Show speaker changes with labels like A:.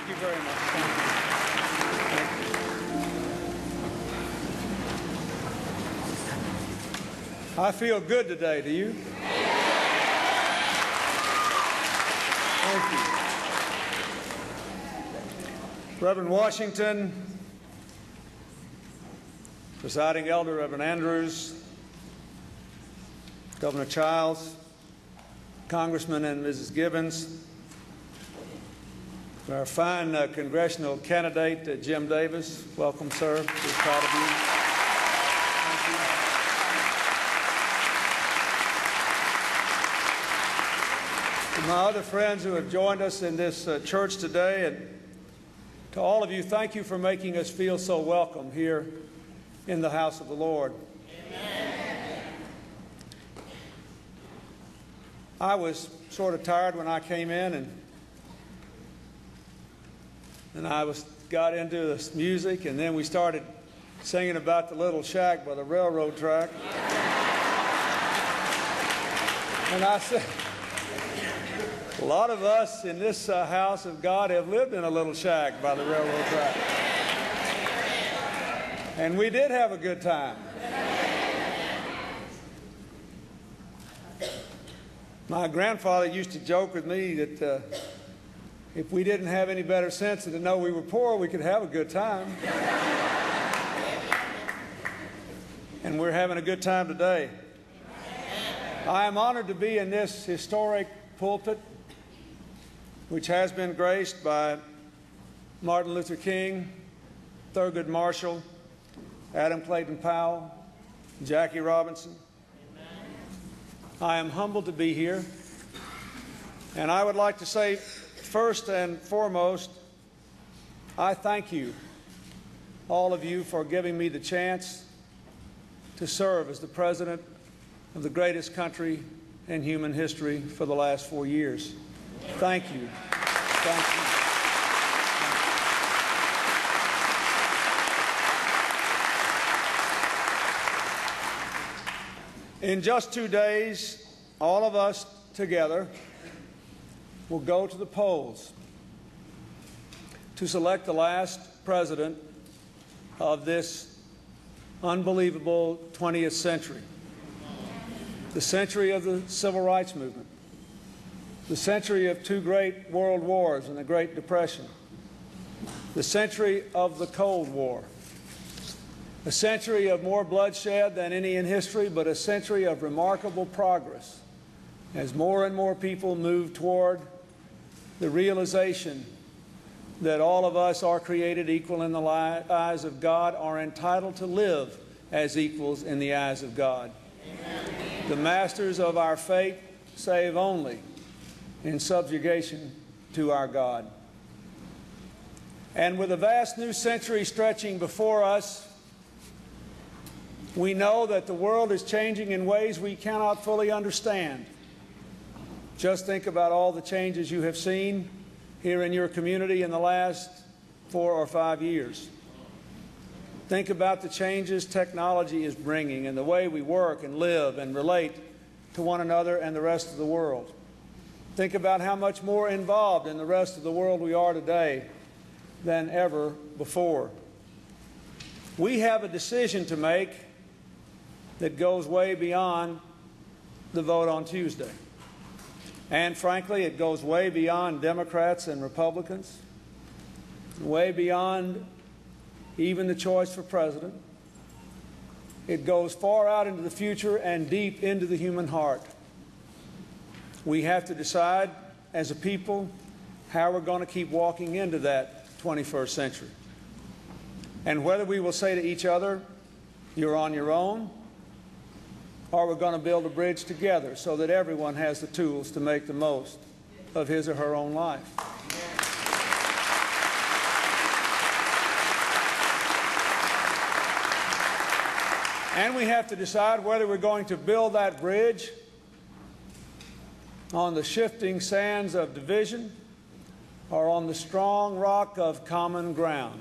A: Thank you very much. Thank you. I feel good today, do you? Thank you. Reverend Washington, Presiding Elder Reverend Andrews, Governor Childs, Congressman and Mrs. Gibbons, our fine congressional candidate, Jim Davis. Welcome, sir. We're proud of you. Thank you. To my other friends who have joined us in this church today, and to all of you, thank you for making us feel so welcome here in the house of the Lord. Amen. I was sort of tired when I came in, and I got into this music, and then we started singing about the little shack by the railroad track. And I said, a lot of us in this house of God have lived in a little shack by the railroad track. And we did have a good time. My grandfather used to joke with me that if we didn't have any better sense than to know we were poor, we could have a good time. And we're having a good time today. I am honored to be in this historic pulpit, which has been graced by Martin Luther King, Thurgood Marshall, Adam Clayton Powell, Jackie Robinson. I am humbled to be here, and I would like to say, first and foremost, I thank you, all of you, for giving me the chance to serve as the President of the greatest country in human history for the last 4 years. Thank you. Thank you. In just 2 days, all of us together will go to the polls to select the last president of this unbelievable 20th century, the century of the Civil Rights Movement, the century of 2 great world wars and the Great Depression, the century of the Cold War, a century of more bloodshed than any in history, but a century of remarkable progress as more and more people move toward the realization that all of us are created equal in the eyes of God, are entitled to live as equals in the eyes of God. Amen. The masters of our fate save only in subjugation to our God. And with a vast new century stretching before us, we know that the world is changing in ways we cannot fully understand. Just think about all the changes you have seen here in your community in the last 4 or 5 years. Think about the changes technology is bringing in the way we work and live and relate to one another and the rest of the world. Think about how much more involved in the rest of the world we are today than ever before. We have a decision to make that goes way beyond the vote on Tuesday. And frankly, it goes way beyond Democrats and Republicans, way beyond even the choice for president. It goes far out into the future and deep into the human heart. We have to decide as a people how we're going to keep walking into that 21st century. And whether we will say to each other, you're on your own, or we're going to build a bridge together so that everyone has the tools to make the most of his or her own life. And we have to decide whether we're going to build that bridge on the shifting sands of division or on the strong rock of common ground.